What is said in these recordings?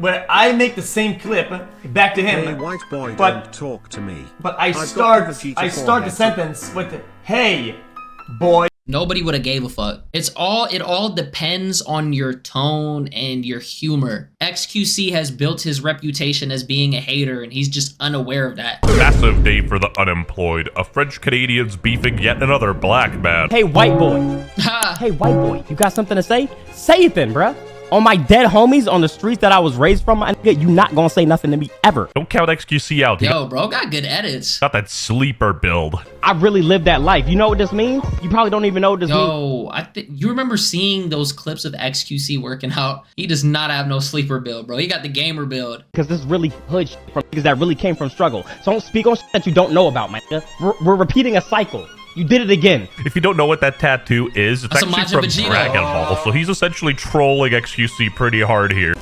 where I make the same clip back to him. Hey, white boy, but don't talk to me. But I start the sentence with, "Hey, boy." Nobody would have gave a fuck. It all depends on your tone and your humor. Xqc has built his reputation as being a hater, and he's just unaware of that. Massive day for the unemployed. A French Canadian's beefing yet another black man. Hey, white boy. Hey, white boy, you got something to say? Say it then, bruh. On my dead homies on the streets that I was raised from, my nigga, you not gonna say nothing to me ever. Don't count Xqc out. Yo, bro, got good edits. Got that sleeper build. I really lived that life. You know what this means? You probably don't even know what this means. Yo, you remember seeing those clips of Xqc working out? He does not have no sleeper build, bro. He got the gamer build. Because this really hood shit from niggas that really came from struggle. So don't speak on shit that you don't know about, my nigga. We're repeating a cycle. You did it again. If you don't know what that tattoo is, it's actually from Dragon Ball. So he's essentially trolling Xqc pretty hard here.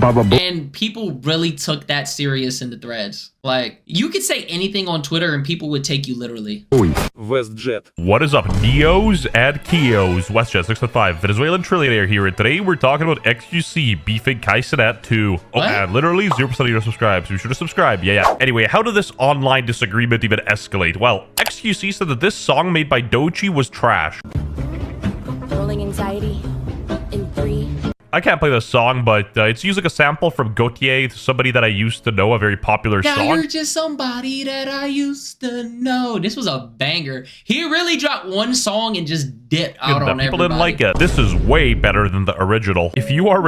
And people really took that serious in the threads. Like, you could say anything on Twitter and people would take you literally. WestJet. What is up, Neos and Kios? WestJet 615, Venezuelan trillionaire here, and today we're talking about Xqc beefing Kaisenet 2. Oh, and literally 0% of you subscribe, so you should have subscribed. Yeah. Anyway, how did this online disagreement even escalate? Well, Xqc said that this song made by Doechii was trash. Rolling anxiety in 3. I can't play this song, but it's using a sample from Gautier, somebody that I used to know, a very popular song. Now you're just somebody that I used to know. This was a banger. He really dropped one song and just dipped out on everybody. People didn't like it. This is way better than the original. If you are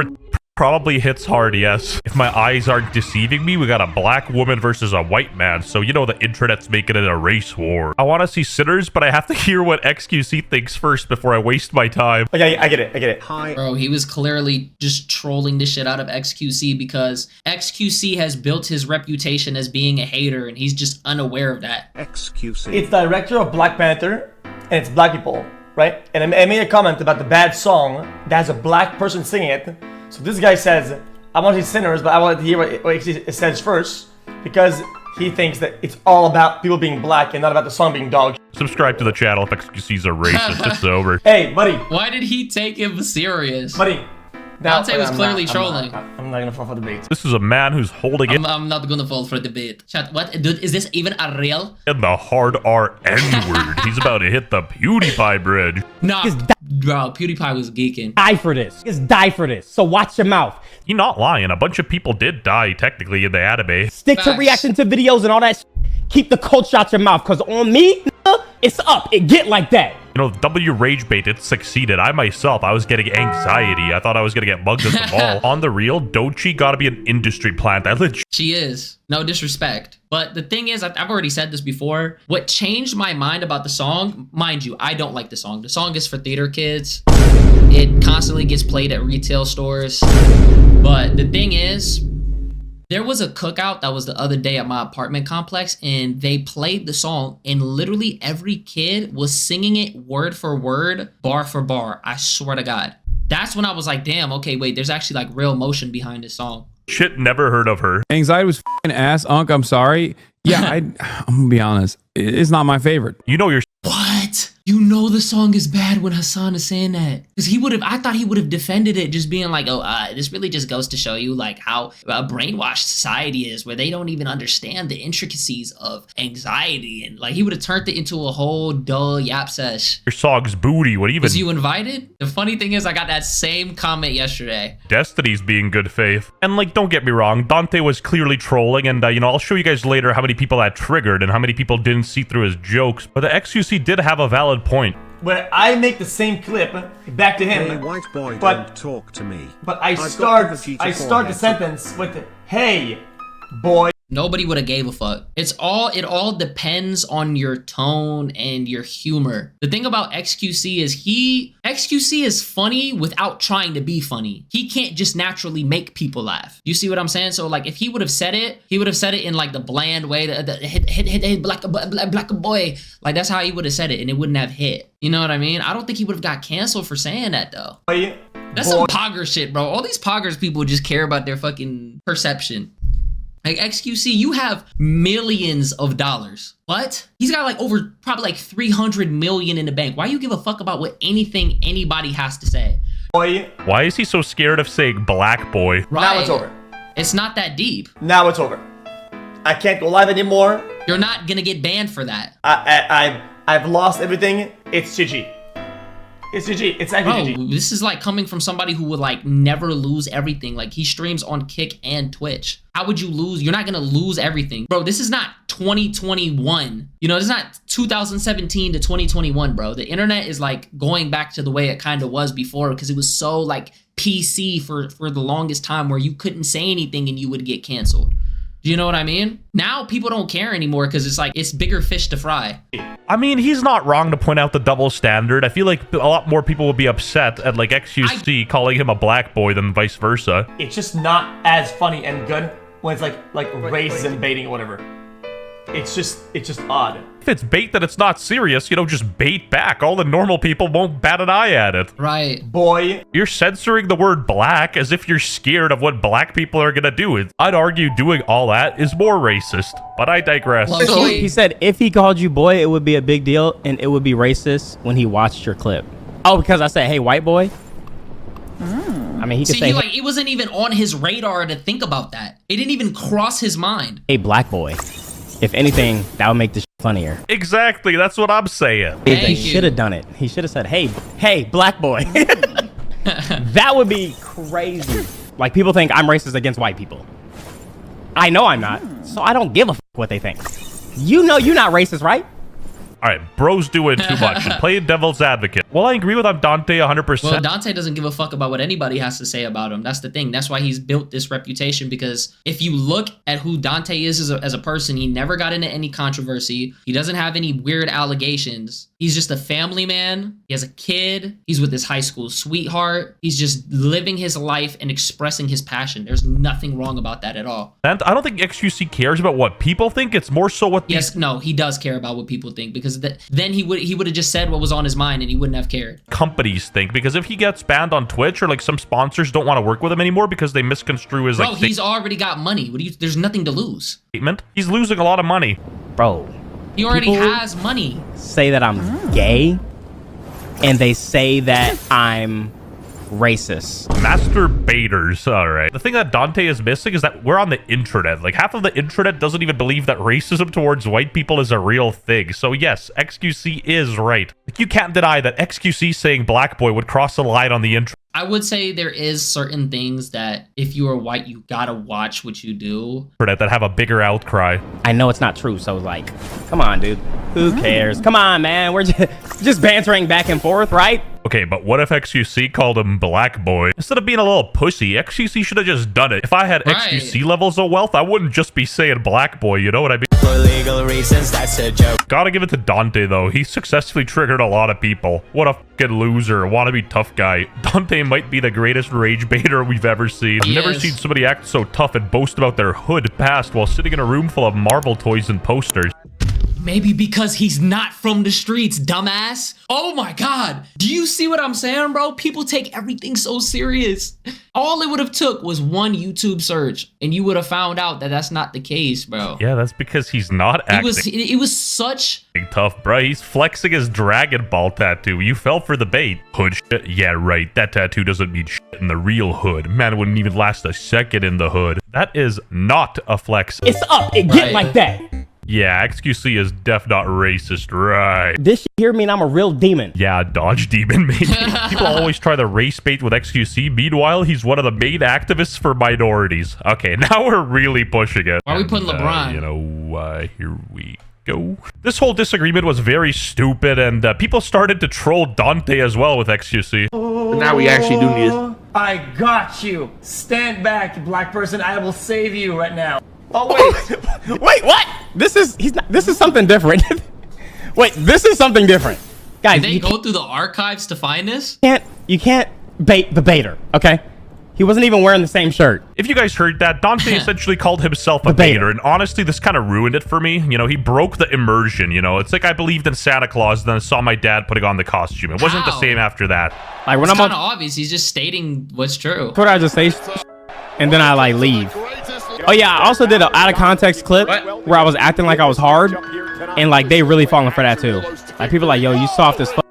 probably hits hard, yes. If my eyes aren't deceiving me, we got a black woman versus a white man, so you know the internet's making it a race war. I want to see sinners, but I have to hear what Xqc thinks first before I waste my time. Okay, I get it. Hi. Bro, he was clearly just trolling the shit out of Xqc because Xqc has built his reputation as being a hater, and he's just unaware of that. Xqc. It's the director of Black Panther, and it's black people, right? And I made a comment about the bad song that has a black person singing it. So this guy says, I want to see sinners, but I want to hear what it says first, because he thinks that it's all about people being black and not about the song being dog. Subscribe to the channel if Xqc's a racist. It's over. Hey, buddy. Why did he take him serious? Buddy. Dante was clearly trolling. I'm not gonna fall for debate. This is a man who's holding it I'm not gonna fall for debate. Chat, what? Dude, is this even a real? in the hard R N-word. He's about to hit the PewDiePie bridge. Nah, bro, PewDiePie was geeking. Die for this. Just die for this. So watch your mouth. You're not lying. A bunch of people did die, technically, in the anime. Stick to reaction to videos and all that shit. Keep the culture out your mouth, because on me, it's up. It get like that. You know, W Rage Bait, it succeeded. I myself, I was getting anxiety. I thought I was gonna get mugged at the mall. On the real, Doechii gotta be an industry plant. I legit. She is. No disrespect. But the thing is, I've already said this before. What changed my mind about the song, mind you, I don't like the song. The song is for theater kids. It constantly gets played at retail stores. But the thing is, there was a cookout that was the other day at my apartment complex, and they played the song, and literally every kid was singing it word for word, bar for bar. I swear to God. That's when I was like, damn, okay, wait, there's actually like real emotion behind this song. Shit, never heard of her. Anxiety was f***ing ass, Unc. I'm sorry. Yeah, I'm gonna be honest. It's not my favorite. You know your What? You know the song is bad when Hassan is saying that. Because I thought he would have defended it just being like, oh, this really just goes to show you like how a brainwashed society is, where they don't even understand the intricacies of anxiety. And like he would have turned it into a whole dull yap sesh. your song's booty. What even? Was you invited? The funny thing is I got that same comment yesterday. Destiny's being good faith. And like, don't get me wrong, Dante was clearly trolling, and you know, I'll show you guys later how many people that triggered and how many people didn't see through his jokes. But the Xqc did have a valid point. Where I make the same clip back to him. Hey, white boy, but don't talk to me. But I start the sentence with, "Hey, boy." Nobody would have gave a fuck. It all depends on your tone and your humor. The thing about Xqc is Xqc is funny without trying to be funny. He can't just naturally make people laugh. You see what I'm saying? So like if he would have said it, in like the bland way, the hit black boy. Like that's how he would have said it, and it wouldn't have hit. You know what I mean? I don't think he would have got canceled for saying that though. That's some pogger shit, bro. All these poggers people just care about their fucking perception. Like Xqc, you have millions of dollars. What? He's got like over probably like 300 million in the bank. Why you give a fuck about what anybody has to say? Boy. Why is he so scared of saying black boy? Right. Now it's over. It's not that deep. Now it's over. I can't go live anymore. You're not gonna get banned for that. I've lost everything. It's GG. It's GG. It's actually Bro, GG. this is like coming from somebody who would like never lose everything. Like he streams on Kick and Twitch. How would you lose? You're not gonna lose everything. Bro, this is not 2021. You know, it's not 2017 to 2021, bro. The internet is like going back to the way it kind of was before because it was so like PC for the longest time where you couldn't say anything and you would get canceled. Do you know what I mean? Now people don't care anymore because it's like, it's bigger fish to fry. I mean, he's not wrong to point out the double standard. I feel like a lot more people would be upset at like Xqc calling him a black boy than vice versa. It's just not as funny and good when it's like racism baiting or whatever. It's just odd. If it's bait, then it's not serious. You know, just bait back. All the normal people won't bat an eye at it. Right. Boy. You're censoring the word black as if you're scared of what black people are gonna do. I'd argue doing all that is more racist, but I digress. Well, He said if he called you boy, it would be a big deal, and it would be racist when he watched your clip. Oh, because I said, hey, white boy? I mean, he could See, say, like, it wasn't even on his radar to think about that. It didn't even cross his mind. hey, black boy. If anything, that would make this funnier. Exactly, that's what I'm saying. He Thank you. should have done it. He should have said, hey, black boy. That would be crazy. Like, people think I'm racist against white people. I know I'm not, so I don't give a what they think. You know you're not racist, right? All right, bro's doing too much and playing devil's advocate. Well, I agree with Dante 100%. Well, Dante doesn't give a fuck about what anybody has to say about him. That's the thing. That's why he's built this reputation, because if you look at who Dante is as a person, he never got into any controversy. He doesn't have any weird allegations. He's just a family man. He has a kid. He's with his high school sweetheart. He's just living his life and expressing his passion. There's nothing wrong about that at all. And I don't think Xqc cares about what people think. It's more so what Yes, no, he does care about what people think, because then he would have just said what was on his mind and he wouldn't have cared. companies think. Because if he gets banned on Twitch, or like some sponsors don't want to work with him anymore because they misconstrue his Bro, like he's already got money. There's nothing to lose. statement, he's losing a lot of money. Bro, He already People- has money. say that I'm gay, and they say that I'm racist. Masturbators, all right. The thing that Dante is missing is that we're on the intranet. Like, half of the intranet doesn't even believe that racism towards white people is a real thing. So yes, Xqc is right. Like, you can't deny that Xqc saying black boy would cross a line on the intranet. I would say there is certain things that if you are white, you gotta watch what you do. That have a bigger outcry. I know it's not true, so like, come on, dude. Who cares? Come on, man. We're just bantering back and forth, right? Okay, but what if Xqc called him black boy? Instead of being a little pussy, Xqc should have just done it. If I had Right. Xqc levels of wealth, I wouldn't just be saying black boy, you know what I mean? For legal reasons, that's a joke. Gotta give it to Dante, though. He successfully triggered a lot of people. What a fucking loser, wannabe tough guy. Dante might be the greatest rage baiter we've ever seen. I've never Yes. seen somebody act so tough and boast about their hood past while sitting in a room full of Marvel toys and posters. Maybe because he's not from the streets, dumbass. Oh my God. Do you see what I'm saying, bro? People take everything so serious. All it would have took was one YouTube search and you would have found out that that's not the case, bro. Yeah, that's because he's not acting It was such... tough, bro. He's flexing his Dragon Ball tattoo. You fell for the bait. Hood shit? Yeah, right. That tattoo doesn't mean shit in the real hood. Man, it wouldn't even last a second in the hood. That is not a flex. It's up. It get Right. like that. Yeah, Xqc is def not racist, right? This shit here mean I'm a real demon. Yeah, Dodge Demon, maybe. People always try to race bait with Xqc. Meanwhile, he's one of the main activists for minorities. Okay, now we're really pushing it. Why are we putting And, LeBron? Here we go. This whole disagreement was very stupid, and people started to troll Dante as well with Xqc. Now we actually do need to... I got you. Stand back, black person. I will save you right now. Oh wait. Wait, what? This is something different. Wait, this is something different. Guys, Did they you go through the archives to find this? can't bait the baiter, okay? He wasn't even wearing the same shirt. If you guys heard that, Dante essentially called himself a The baiter. baiter, and honestly, this kind of ruined it for me. You know, he broke the immersion, you know? It's like I believed in Santa Claus, then I saw my dad putting on the costume. It wasn't the How? same after that. Like when It's I'm kind of on obvious. He's just stating what's true. Twitter, I just say and then I like leave. Oh yeah, I also did an out of context clip where I was acting like I was hard, and like they really falling for that too. Like people like, yo, you soft as fuck.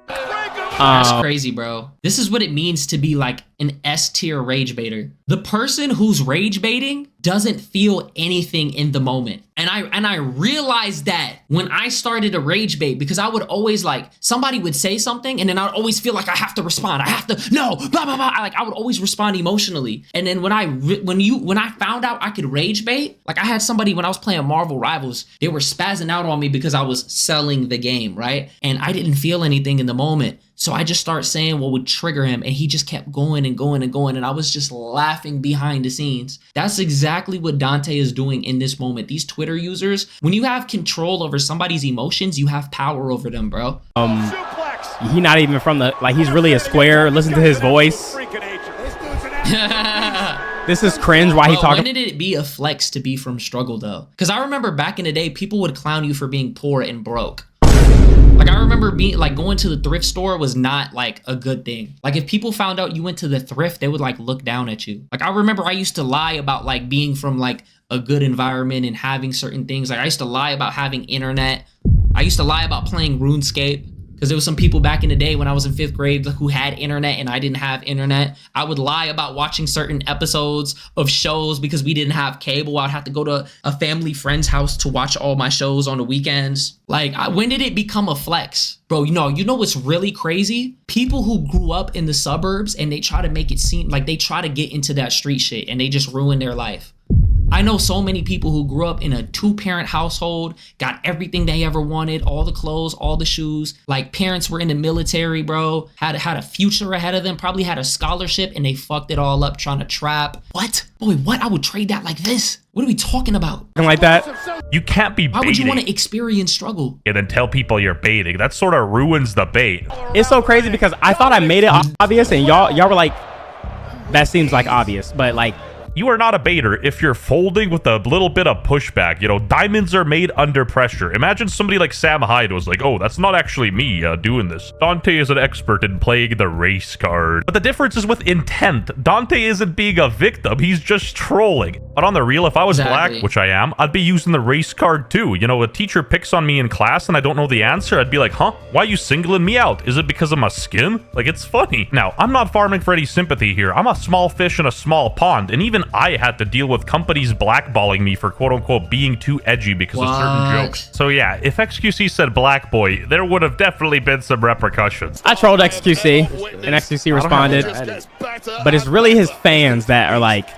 That's crazy, bro. This is what it means to be like an S tier rage baiter. The person who's rage baiting doesn't feel anything in the moment. And I realized that when I started to rage bait, because I would always like, somebody would say something and then I'd always feel like I have to respond. I have to, no, blah, blah, blah. I would always respond emotionally. And then when I found out I could rage bait, like I had somebody when I was playing Marvel Rivals, they were spazzing out on me because I was selling the game, right? And I didn't feel anything in the moment. So I just started saying what would trigger him, and he just kept going and going and going, and I was just laughing behind the scenes. That's exactly what Dante is doing in this moment. These Twitter users, when you have control over somebody's emotions, you have power over them, bro. He not even from the, like, he's really a square. Listen to his voice. This is cringe. Why he talking? When did it be a flex to be from struggle though? Because I remember back in the day, people would clown you for being poor and broke. Like I remember being like going to the thrift store was not like a good thing. Like if people found out you went to the thrift, they would like look down at you. Like I remember I used to lie about like being from like a good environment and having certain things. Like I used to lie about having internet. I used to lie about playing RuneScape. Because there was some people back in the day when I was in 5th grade who had internet and I didn't have internet. I would lie about watching certain episodes of shows because we didn't have cable. I'd have to go to a family friend's house to watch all my shows on the weekends. Like, when did it become a flex? Bro, you know what's really crazy? People who grew up in the suburbs and they try to make it seem like they try to get into that street shit and they just ruin their life. I know so many people who grew up in a 2-parent household, got everything they ever wanted, all the clothes, all the shoes. Like parents were in the military, bro, had a future ahead of them, probably had a scholarship, and they fucked it all up trying to trap. What? Boy, what? I would trade that like this. What are we talking about? Something like that. You can't be baiting. Why would you want to experience struggle? And then tell people you're baiting. That sort of ruins the bait. It's so crazy because I thought I made it obvious, and y'all were like, that seems like obvious, but like, You are not a baiter if you're folding with a little bit of pushback. You know, diamonds are made under pressure. Imagine somebody like Sam Hyde was like, oh, that's not actually me doing this. Dante is an expert in playing the race card. But the difference is with intent. Dante isn't being a victim. He's just trolling. But on the real, if I was black, which I am, I'd be using the race card too. You know, a teacher picks on me in class and I don't know the answer. I'd be like, huh? Why are you singling me out? Is it because of my skin? Like, it's funny. Now, I'm not farming for any sympathy here. I'm a small fish in a small pond. And even I had to deal with companies blackballing me for quote-unquote being too edgy because of certain jokes. So yeah, if Xqc said black boy, there would have definitely been some repercussions. I trolled Xqc and Xqc responded, but it's really his fans that are like,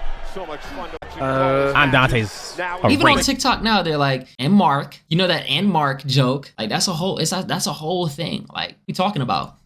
I'm Dante's. Even on TikTok now, they're like, and Mark, you know that and Mark joke? Like that's a whole thing. Like we talking about.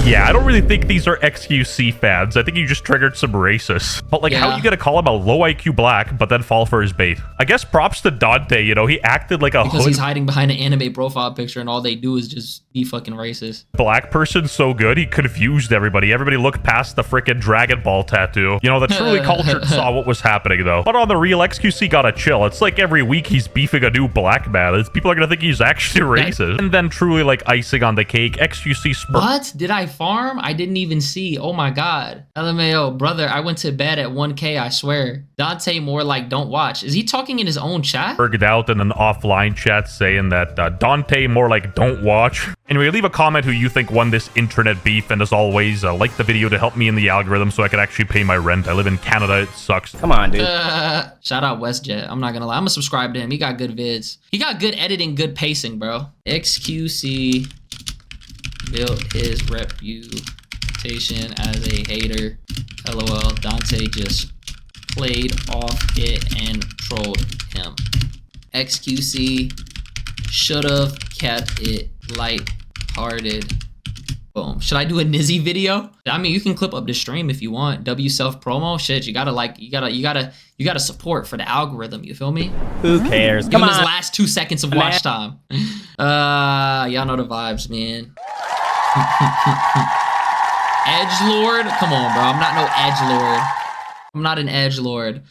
Yeah, I don't really think these are Xqc fans. I think you just triggered some racists. But like, how are you gonna call him a low IQ black, but then fall for his bait? I guess props to Dante. You know, he acted like a because he's hiding behind an anime profile picture, and all they do is just be fucking racist. Black person so good, he confused everybody. Everybody looked past the freaking Dragon Ball tattoo. You know, the truly cultured saw what was happening though. But on the real, Xqc gotta chill. It's like every week he's beefing a new black man. People are gonna think he's actually racist. And then truly like icing on the cake, Xqc What? Did I farm? I didn't even see. Oh my god. LMAO, brother, I went to bed at 1K, I swear. Dante more like don't watch. Is he talking in his own chat? Berged out in an offline chat saying that Dante more like don't watch. Anyway, leave a comment who you think won this internet beef, and as always, like the video to help me in the algorithm so I can actually pay my rent. I live in Canada. It sucks. Come on, dude. Shout out WestJet. I'm not gonna lie. I'm gonna subscribe to him. He got good vids. He got good editing, good pacing, bro. Xqc built his reputation as a hater. LOL. Dante just played off it and trolled him. Xqc should've kept it light-hearted. Boom. Should I do a Nizzy video? I mean, you can clip up the stream if you want. W self promo. Shit, you gotta support for the algorithm. You feel me? Who cares? Come on. His last 2 seconds of watch time. Y'all know the vibes, man. Edgelord? Come on, bro. I'm not no edgelord. I'm not an edgelord.